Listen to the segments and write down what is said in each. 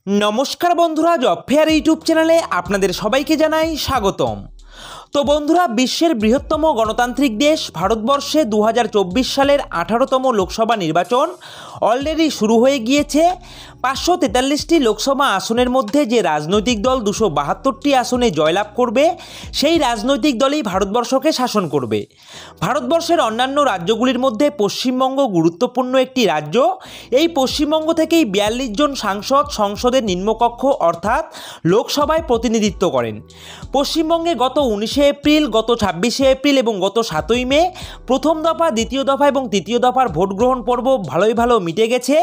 নমস্কার বন্ধুরা, job fair YouTube চ্যানেলে আপনাদের সবাইকে জানাই স্বাগতম। তো বন্ধুরা, বিশ্বের বৃহত্তম গণতান্ত্রিক দেশ ভারতবর্ষে 2024 সালের 18তম লোকসভা নির্বাচন অলরেডি শুরু হয়ে গিয়েছে। 543টি লোকসভা আসনের মধ্যে যে রাজনৈতিক দল 272টি আসনে জয়লাভ করবে সেই রাজনৈতিক দলই ভারতবর্ষকে শাসন করবে। ভারতবর্ষের অন্যান্য রাজ্যগুলির মধ্যে পশ্চিমবঙ্গ গুরুত্বপূর্ণ একটি রাজ্য। এই পশ্চিমবঙ্গ থেকেই 42 জন সাংসদ সংসদের নিম্নকক্ষ অর্থাৎ লোকসভায় প্রতিনিধিত্ব করেন। পশ্চিমবঙ্গে গত 19শে এপ্রিল, গত 26শে এপ্রিল এবং গত 7ই মে প্রথম দফা, দ্বিতীয় দফা এবং তৃতীয় দফার ভোট গ্রহণ পর্ব ভালো মিটে গেছে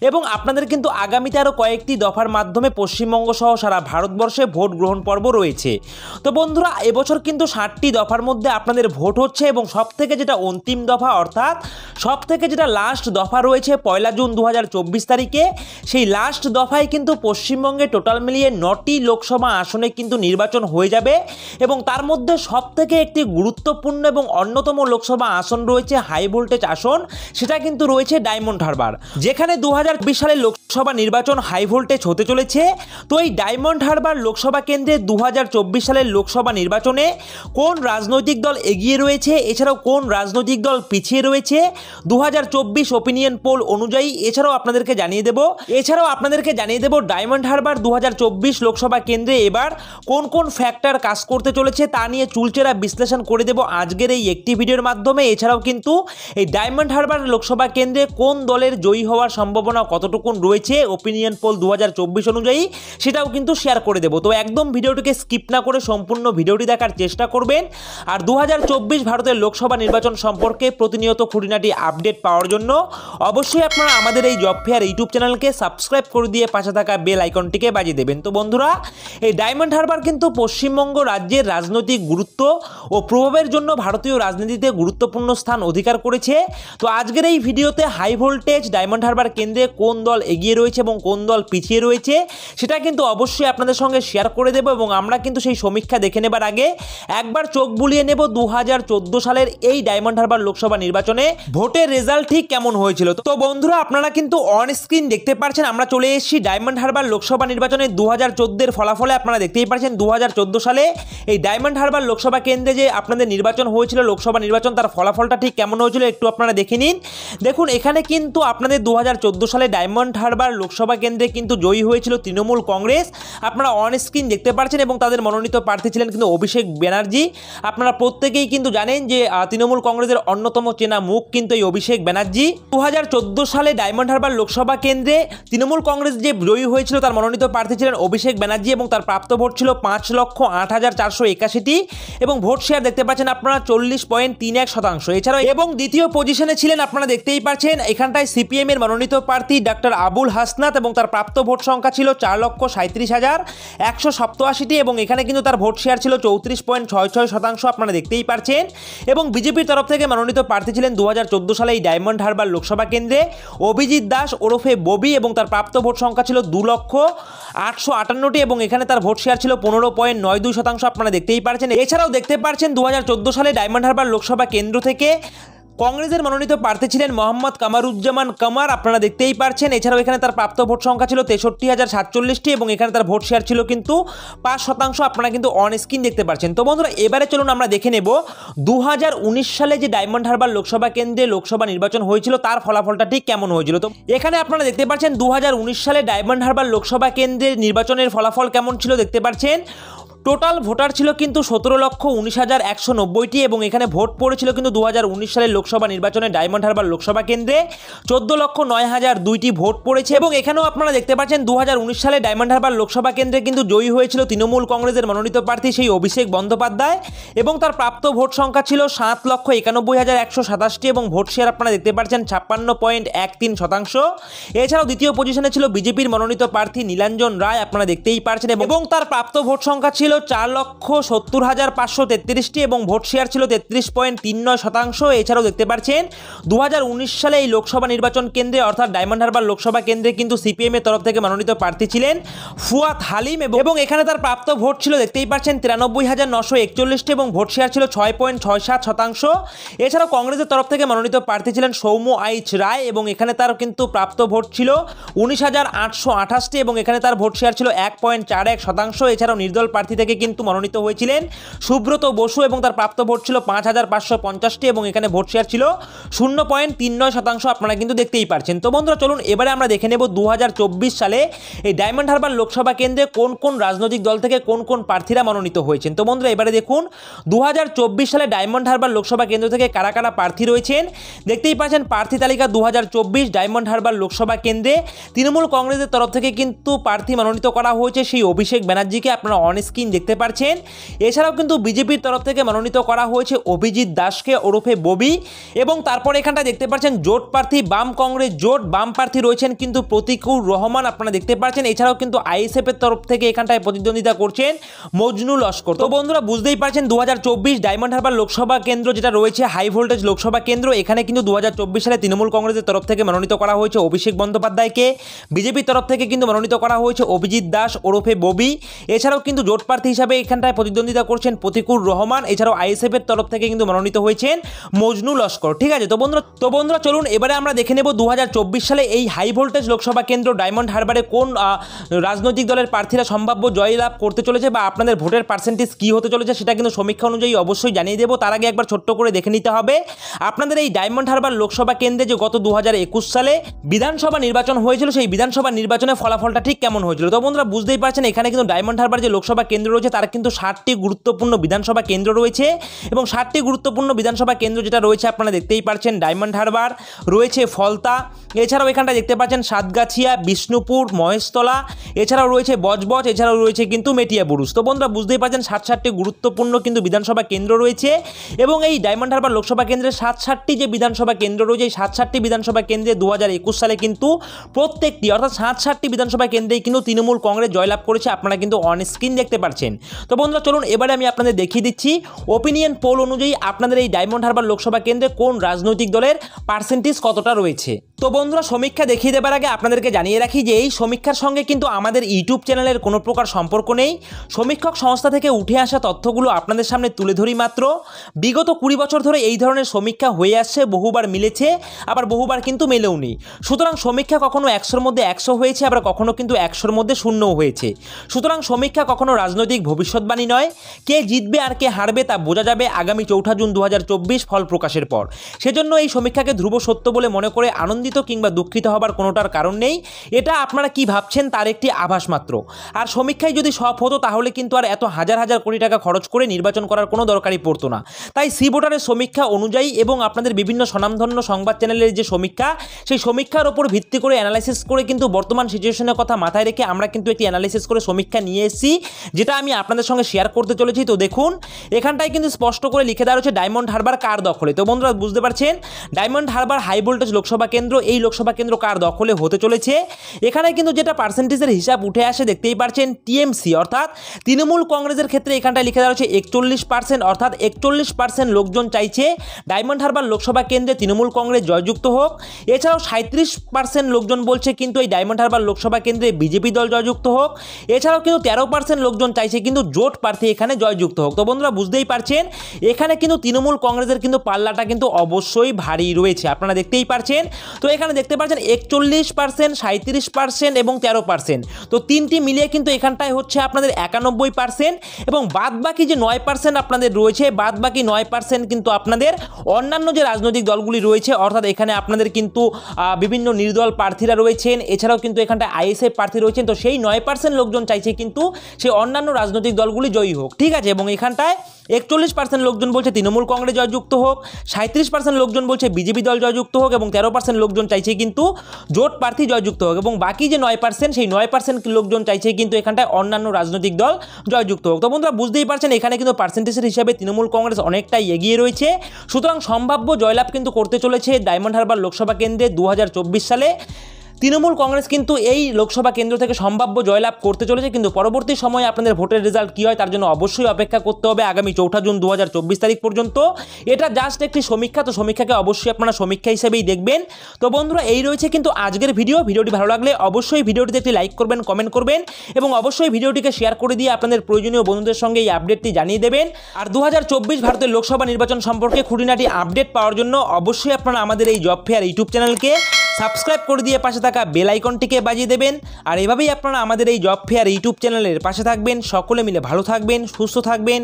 এবং আপনাদের কিন্তু আগামীতে আরও কয়েকটি দফার মাধ্যমে পশ্চিমবঙ্গ সহ সারা ভারতবর্ষে ভোট গ্রহণ পর্ব রয়েছে। তো বন্ধুরা, এবছর কিন্তু 60টি দফার মধ্যে আপনাদের ভোট হচ্ছে এবং সবথেকে যেটা অন্তিম দফা অর্থাৎ সবথেকে যেটা লাস্ট দফা রয়েছে 1 জুন 2024 তারিখে, সেই লাস্ট দফায় কিন্তু পশ্চিমবঙ্গে টোটাল মিলিয়ে 9টি লোকসভা আসনে কিন্তু নির্বাচন হয়ে যাবে এবং তার মধ্যে সবথেকে একটি গুরুত্বপূর্ণ এবং অন্যতম লোকসভা আসন রয়েছে হাই ভোল্টেজ আসন, সেটা কিন্তু রয়েছে ডায়মন্ড হারবার, যেখানে 2020 সালে লোকসভা নির্বাচন হাই ভোল্টেজ হতে চলেছে। তো এই ডায়মন্ড হারবার লোকসভা কেন্দ্রে 2024 সালের লোকসভা নির্বাচনে কোন রাজনৈতিক দল এগিয়ে রয়েছে, এছাড়াও কোন রাজনৈতিক দল পিছিয়ে রয়েছে 2024 ওপিনিয়ন পোল অনুযায়ী এছাড়াও আপনাদেরকে জানিয়ে দেব ডায়মন্ড হারবার 2024 লোকসভা কেন্দ্রে এবার কোন কোন ফ্যাক্টর কাজ করতে চলেছে তা নিয়ে চুলচেরা বিশ্লেষণ করে দেব আজকের এই একটি ভিডিওর মাধ্যমে। এছাড়াও কিন্তু এই ডায়মন্ড হারবার লোকসভা কেন্দ্রে কোন দলের জয়ী হওয়ার সম্ভাবনা কতটুকুন রয়েছে ওপিনিয়ন পোল 2024 অনুযায়ী সেটাও কিন্তু শেয়ার করে দেব। তো একদম ভিডিওটিকে স্কিপ না করে সম্পূর্ণ ভিডিওটি দেখার চেষ্টা করবেন। আর 2024 ভারতের লোকসভা নির্বাচন সম্পর্কে প্রতিনিয়ত খুঁটিনাটি আপডেট পাওয়ার জন্য অবশ্যই আপনারা আমাদের এই জব ফেয়ার ইউটিউব চ্যানেলকে সাবস্ক্রাইব করে দিয়ে পাশে থাকা বেল আইকনটিকে বাজিয়ে দেবেন। তো বন্ধুরা, এই ডায়মন্ড হারবার কিন্তু পশ্চিমবঙ্গ রাজ্যের রাজনৈতিক গুরুত্ব ও প্রভাবের জন্য ভারতীয় রাজনীতিতে গুরুত্বপূর্ণ স্থান অধিকার করেছে। তো আজকের এই ভিডিওতে হাই ভোল্টেজ ডায়মন্ড হারবার কেন্দ্রে কোন দল এগিয়ে রয়েছে এবং কোন দল পিছিয়ে রয়েছে সেটা কিন্তু অবশ্যই আপনাদের সঙ্গে শেয়ার করে দেব এবং আমরা কিন্তু সেই সমীক্ষা দেখে নেবার আগে একবার চোখ বুলিয়ে নেব 2014 সালের এই ডায়মন্ড হারবার লোকসভা নির্বাচনে ভোটের রেজাল্ট ঠিক কেমন হয়েছিল। তো বন্ধুরা, আপনারা কিন্তু অন স্ক্রিন দেখতে পাচ্ছেন আমরা চলে এসেছি ডায়মন্ড হারবার লোকসভা নির্বাচনে 2014 এর ফলাফলে। আপনারা দেখতেই পাচ্ছেন 2014 সালে এই ডায়মন্ড হারবার লোকসভা কেন্দ্রে যে আপনাদের নির্বাচন হয়েছিল লোকসভা নির্বাচন, তার ফলাফলটা ঠিক কেমন হয়েছিল একটু আপনারা দেখে নিন। দেখুন, এখানে কিন্তু আপনাদের 2014 সালে ডায়মন্ড হারবার লোকসভা কেন্দ্রে কিন্তু জয়ী হয়েছিল তৃণমূল কংগ্রেস। আপনারা অন স্ক্রিন দেখতে পাচ্ছেন এবং তাদের মনোনীত প্রার্থী ছিলেন কিন্তু অভিষেক ব্যানার্জি। আপনারা প্রত্যেকেই কিন্তু জানেন যে তৃণমূল কংগ্রেসের অন্যতম চেনা মুখ কিন্তু এই অভিষেক ব্যানার্জি। 2014 সালে ডায়মন্ড হারবার লোকসভা কেন্দ্রে তৃণমূল কংগ্রেস যে জয়ী হয়েছিল তার মনোনীত প্রার্থী ছিলেন অভিষেক ব্যানার্জি এবং তার প্রাপ্ত ভোট ছিল 5,08,481টি এবং ভোট শেয়ার দেখতে পাচ্ছেন আপনারা 40.31%। এছাড়াও এবং দ্বিতীয় পজিশনে ছিলেন আপনারা দেখতেই পাচ্ছেন এখানটায় সিপিএম এর মনোনীত প্রার্থী ডক্টর আবুল হাসনাত এবং তার প্রাপ্ত ভোট সংখ্যা ছিল 4,37,187টি এবং এখানে কিন্তু তার ভোট শেয়ার ছিল 34.66%। আপনারা দেখতেই পাচ্ছেন এবং বিজেপির তরফ থেকে মনোনীত প্রার্থী ছিলেন 2014 সালে এই ডায়মন্ড হারবার লোকসভা কেন্দ্রে অভিজিৎ দাস ওরফে ববি এবং তার প্রাপ্ত ভোট সংখ্যা ছিল 2,08,58টি এবং এখানে তার ভোট শেয়ার ছিল 15.92%। আপনারা দেখতেই পাচ্ছেন। এছাড়াও দেখতে পাচ্ছেন 2014 সালে ডায়মন্ড হারবার লোকসভা কেন্দ্র থেকে কংগ্রেসের মনোনীত প্রার্থী ছিলেন মোহাম্মদ কামারুজ্জামান কামার। আপনারা দেখতেই পাচ্ছেন। এছাড়াও এখানে তার প্রাপ্ত ভোট সংখ্যা ছিল 63,047টি এবং এখানে তার ভোট শেয়ার ছিল কিন্তু 5%। আপনারা কিন্তু অন স্ক্রিন দেখতে পাচ্ছেন। তো বন্ধুরা, এবারে চলুন আমরা দেখে নেব 2019 সালে যে ডায়মন্ড হারবার লোকসভা কেন্দ্রে লোকসভা নির্বাচন হয়েছিল তার ফলাফলটা ঠিক কেমন হয়েছিল। তো এখানে আপনারা দেখতে পাচ্ছেন 2019 সালে ডায়মন্ড হারবার লোকসভা কেন্দ্রের নির্বাচনের ফলাফল কেমন ছিল দেখতে পাচ্ছেন। টোটাল ভোটার ছিল কিন্তু 17,19,190টি এবং এখানে ভোট পড়েছিল কিন্তু 2019 সালের লোকসভা নির্বাচনে ডায়মন্ড হারবার লোকসভা কেন্দ্রে 14,09,002টি ভোট পড়েছে এবং এখানেও আপনারা দেখতে পাচ্ছেন 2019 সালে ডায়মন্ড হারবার লোকসভা কেন্দ্রে কিন্তু জয়ী হয়েছিল তৃণমূল কংগ্রেসের মনোনীত প্রার্থী সেই অভিষেক বন্দ্যোপাধ্যায় এবং তার প্রাপ্ত ভোট সংখ্যা ছিল 7,91,127টি এবং ভোট শেয়ার আপনারা দেখতে পাচ্ছেন 56.13%। এছাড়াও দ্বিতীয় পজিশনে ছিল বিজেপির মনোনীত প্রার্থী নীলাঞ্জন রায়। আপনারা দেখতেই পাচ্ছেন এবং তার প্রাপ্ত ভোট সংখ্যা ছিল ছিল 4,70,533টি এবং ভোট শেয়ার ছিল 33.39%। এছাড়াও দেখতে পাচ্ছেন 2019 সালে এই লোকসভা নির্বাচন কেন্দ্রে অর্থাৎ ডায়মন্ড হারবার লোকসভা কেন্দ্রে কিন্তু সিপিএম এর তরফ থেকে মনোনীত প্রার্থী ছিলেন ফুয়াদ হালিম এবং এখানে তার প্রাপ্ত ভোট ছিল দেখতেই পাচ্ছেন 93,941টি এবং ভোট শেয়ার ছিল 6.67%। এছাড়াও কংগ্রেসের তরফ থেকে মনোনীত প্রার্থী ছিলেন সৌম্য আইচ রায় এবং এখানে তার কিন্তু প্রাপ্ত ভোট ছিল 19,828টি এবং এখানে তার ভোট শেয়ার ছিল 1.41%। এছাড়াও নির্দল প্রার্থী থেকে কিন্তু মনোনীত হয়েছিলেন সুব্রত বসু এবং তার প্রাপ্ত ভোট ছিল 5,550টি এবং এখানে ভোট শেয়ার ছিল 0.39%। আপনারা কিন্তু দেখতেই পাচ্ছেন। তো বন্ধুরা চলুন এবারে আমরা দেখে নেব 2024 সালে এই ডায়মন্ড হারবার লোকসভা কেন্দ্রে কোন কোন রাজনৈতিক দল থেকে কোন কোন প্রার্থীরা মনোনীত হয়েছেন। তো বন্ধুরা এবারে দেখুন 2024 সালে ডায়মন্ড হারবার লোকসভা কেন্দ্র থেকে কারা কারা প্রার্থী রয়েছেন। দেখতেই পাচ্ছেন প্রার্থী তালিকা 2024 ডায়মন্ড হারবার লোকসভা কেন্দ্রে তৃণমূল কংগ্রেসের তরফ থেকে কিন্তু প্রার্থী মনোনীত করা হয়েছে সেই অভিষেক ব্যানার্জিকে, আপনারা অন স্ক্রিন দেখতে পাচ্ছেন। এছাড়াও কিন্তু বিজেপির তরফ থেকে মনোনীত করা হয়েছে অভিজিৎ দাসকে ওরফে ববি এবং তারপর এখানটা দেখতে পাচ্ছেন জোট প্রার্থী বাম কংগ্রেস জোট বাম প্রার্থী রয়েছেন কিন্তু প্রতিকুর রহমান, আপনারা দেখতে পাচ্ছেন। এছাড়াও কিন্তু আইএসএফ এর তরফ থেকে এখানটায় প্রতিদ্বন্দ্বিতা করছেন মজনু লস্কর। তো বন্ধুরা বুঝতেই পারছেন 2024 ডায়মন্ড হারবার লোকসভা কেন্দ্র যেটা রয়েছে হাই ভোল্টেজ লোকসভা কেন্দ্র, এখানে কিন্তু 2024 সালে তৃণমূল কংগ্রেসের তরফ থেকে মনোনীত করা হয়েছে অভিষেক বন্দ্যোপাধ্যায়কে, বিজেপির তরফ থেকে কিন্তু মনোনীত করা হয়েছে অভিজিৎ দাস ওরফে ববি। এছাড়াও কিন্তু জোট প্রার্থী হিসাবে এখানটায় প্রতিদ্বন্দ্বিতা করছেন প্রতিকুর রহমান। এছাড়াও আইএসএফ এর তরফ থেকে কিন্তু মনোনীত হয়েছেন মজনু লস্কর। ঠিক আছে, তো বন্ধুরা চলুন এবারে আমরা দেখে নেব 2024 সালে এই হাই ভোল্টেজ লোকসভা কেন্দ্র ডায়মন্ড হারবারে কোন রাজনৈতিক দলের প্রার্থীরা সম্ভাব্য জয়লাভ করতে চলেছে বা আপনাদের ভোটের পার্সেন্টেজ কী হতে চলেছে সেটা কিন্তু সমীক্ষা অনুযায়ী অবশ্যই জানিয়ে দেবো। তার আগে একবার ছোট্ট করে দেখে নিতে হবে আপনাদের এই ডায়মন্ড হারবার লোকসভা কেন্দ্রে যে গত 2021 সালে বিধানসভা নির্বাচন হয়েছিল সেই বিধানসভা নির্বাচনের ফলাফলটা ঠিক কেমন হয়েছিল। তো বন্ধুরা বুঝতেই পারছেন এখানে কিন্তু ডায়মন্ড হারবার যে লোকসভা কেন্দ্র রয়েছে তার কিন্তু 60টি গুরুত্বপূর্ণ বিধানসভা কেন্দ্র রয়েছে এবং 60টি গুরুত্বপূর্ণ বিধানসভা কেন্দ্র যেটা রয়েছে আপনারা দেখতেই পাচ্ছেন ডায়মন্ড হারবার রয়েছে, ফলতা, এছাড়াও এখানটা দেখতে পাচ্ছেন সাতগাছিয়া, বিষ্ণুপুর, মহেশতলা, এছাড়াও রয়েছে বজবজ, এছাড়াও রয়েছে কিন্তু মেটিয়া বুরুজ। তো বন্ধুরা বুঝতেই পারছেন 60টি গুরুত্বপূর্ণ কিন্তু বিধানসভা কেন্দ্র রয়েছে এবং এই ডায়মন্ড হারবার লোকসভা কেন্দ্রের 60টি যে বিধানসভা কেন্দ্র রয়েছে এই 60টি বিধানসভা কেন্দ্রে 2021 সালে কিন্তু প্রত্যেকটি অর্থাৎ 60টি বিধানসভা কেন্দ্রেই কিন্তু তৃণমূল কংগ্রেস জয়লাভ করেছে, আপনারা কিন্তু অন স্ক্রিন দেখতে পাচ্ছেন। তো বন্ধুরা চলুন এবারে আমি আপনাদের দেখিয়ে দিচ্ছি ওপিনিয়ন পোল অনুযায়ী আপনাদের এই ডায়মন্ড হারবার লোকসভা কেন্দ্রে কোন রাজনৈতিক দলের পার্সেন্টেজ কতটা রয়েছে। তো বন্ধুরা সমীক্ষা দেখিয়ে দেবার আগে আপনাদেরকে জানিয়ে রাখি যে এই সমীক্ষার সঙ্গে কিন্তু আমাদের ইউটিউব চ্যানেলের কোনো প্রকার সম্পর্ক নেই। সমীক্ষক সংস্থা থেকে উঠে আসা তথ্যগুলো আপনাদের সামনে তুলে ধরি মাত্র। বিগত 20 বছর ধরে এই ধরনের সমীক্ষা হয়ে আসছে, বহুবার মিলেছে আবার বহুবার কিন্তু মেলেও নি। সুতরাং সমীক্ষা কখনো 100-র মধ্যে 100 হয়েছে আবার কখনো কিন্তু 100-র মধ্যে 0ও হয়েছে। সুতরাং সমীক্ষা কখনো রাজনৈতিক ভবিষ্যৎবাণী নয়। কে জিতবে আর কে হারবে তা বোঝা যাবে আগামী 4 জুন 2024 ফল প্রকাশের পর। সেজন্য এই সমীক্ষাকে ধ্রুব সত্য বলে মনে করে আনন্দিত কিংবা দুঃখিত হবার কোনোটার কারণ নেই। এটা আপনারা কি ভাবছেন তার একটি আভাস মাত্র। আর সমীক্ষায় যদি সব হতো তাহলে কিন্তু আর এত হাজার হাজার কোটি টাকা খরচ করে নির্বাচন করার কোনো দরকারই পড়তো না। তাই সি ভোটারের সমীক্ষা অনুযায়ী এবং আপনাদের বিভিন্ন স্বনামধন্য সংবাদ চ্যানেলের যে সমীক্ষা সেই সমীক্ষার ওপর ভিত্তি করে অ্যানালাইসিস করে কিন্তু বর্তমান সিচুয়েশনের কথা মাথায় রেখে আমরা কিন্তু একটি অ্যানালাইসিস করে সমীক্ষা নিয়ে এসেছি যেটা আমি আপনাদের সঙ্গে শেয়ার করতে চলেছি। তো দেখুন এখানটায় কিন্তু স্পষ্ট করে লিখে দেওয়া রয়েছে ডায়মন্ড হারবার কার দখলে। তো বন্ধুরা বুঝতে পারছেন ডায়মন্ড হারবার হাই ভোল্টেজ লোকসভা কেন্দ্র, এই লোকসভা কেন্দ্র কার দখলে হতে চলেছে। এখানে কিন্তু যেটা পার্সেন্টেজের হিসাব উঠে আসে দেখতেই পাচ্ছেন টিএমসি অর্থাৎ তৃণমূল কংগ্রেসের ক্ষেত্রে এখানটায় লিখে দেওয়া রয়েছে 41%, অর্থাৎ 41% লোকজন চাইছে ডায়মন্ড হারবার লোকসভা কেন্দ্রে তৃণমূল কংগ্রেস জয়যুক্ত হোক। এছাড়াও 37% লোকজন বলছে কিন্তু এই ডায়মন্ড হারবার লোকসভা কেন্দ্রে বিজেপি দল জয়যুক্ত হোক। এছাড়াও কিন্তু 13% লোকজন চাইছে কিন্তু জোট প্রার্থী এখানে জয়যুক্ত হোক। তো বন্ধুরা বুঝতেই পারছেন এখানে কিন্তু তৃণমূল কংগ্রেসের কিন্তু পাল্লাটা কিন্তু অবশ্যই ভারী রয়েছে, আপনারা দেখতেই পারছেন। তো এখানে দেখতে পাচ্ছেন 41%, 37% এবং 13%। তো তিনটি মিলিয়ে কিন্তু এখানটায় হচ্ছে আপনাদের 91% এবং বাদ বাকি যে 9% আপনাদের রয়েছে, বাদ বাকি 9% কিন্তু আপনাদের অন্যান্য যে রাজনৈতিক দলগুলি রয়েছে, অর্থাৎ এখানে আপনাদের কিন্তু বিভিন্ন নির্দল প্রার্থীরা রয়েছেন, এছাড়াও কিন্তু এখানটায় আইএসএফ প্রার্থী রয়েছেন। তো সেই 9% লোকজন চাইছে কিন্তু সেই অন্যান্য রাজনৈতিক দলগুলি জয়ী হোক, ঠিক আছে। এবং এখানটায় 41% লোকজন বলছে তৃণমূল কংগ্রেস জয়যুক্ত হোক, 37% লোকজন বলছে বিজেপি দল জয়যুক্ত হোক এবং 13% লোকজন চাইছে কিন্তু জোট প্রার্থী জয়যুক্ত হোক এবং বাকি যে 9% সেই 9% লোকজন চাইছে কিন্তু এখানটায় অন্যান্য রাজনৈতিক দল জয়যুক্ত হোক। তো বন্ধুরা বুঝতেই পারছেন এখানে কিন্তু পার্সেন্টেজের হিসাবে তৃণমূল কংগ্রেস অনেকটাই এগিয়ে রয়েছে। সুতরাং সম্ভাব্য জয়লাভ কিন্তু করতে চলেছে ডায়মন্ড হারবার লোকসভা কেন্দ্রে 2024 সালে তৃণমূল কংগ্রেস কিন্তু এই লোকসভা কেন্দ্র থেকে সম্ভাব্য জয়লাভ করতে চলেছে, কিন্তু পরবর্তী সময়ে আপনাদের ভোটের রেজাল্ট কী হয় তার জন্য অবশ্যই অপেক্ষা করতে হবে আগামী 4 জুন 2024 তারিখ পর্যন্ত। এটা জাস্ট একটি সমীক্ষা, তো সমীক্ষাকে অবশ্যই আপনারা সমীক্ষা হিসেবেই দেখবেন। তো বন্ধুরা, এই রয়েছে কিন্তু আজকের ভিডিওটি ভালো লাগলে অবশ্যই ভিডিওটিতে একটি লাইক করবেন, কমেন্ট করবেন এবং অবশ্যই ভিডিওটিকে শেয়ার করে দিয়ে আপনাদের প্রয়োজনীয় বন্ধুদের সঙ্গে এই আপডেটটি জানিয়ে দেবেন। আর 2024 ভারতের লোকসভা নির্বাচন সম্পর্কে খুঁটিনাটি আপডেট পাওয়ার জন্য অবশ্যই আপনারা আমাদের এই জব ফেয়ার ইউটিউব চ্যানেলকে সাবস্ক্রাইব করে দিয়ে পাশে থাকা বেল আইকনটিকে বাজিয়ে দেবেন। আর এভাবেই আপনারা আমাদের এই জব ফেয়ার ইউটিউব চ্যানেলের পাশে থাকবেন। সকলে মিলে ভালো থাকবেন, সুস্থ থাকবেন।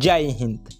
জয় হিন্দ।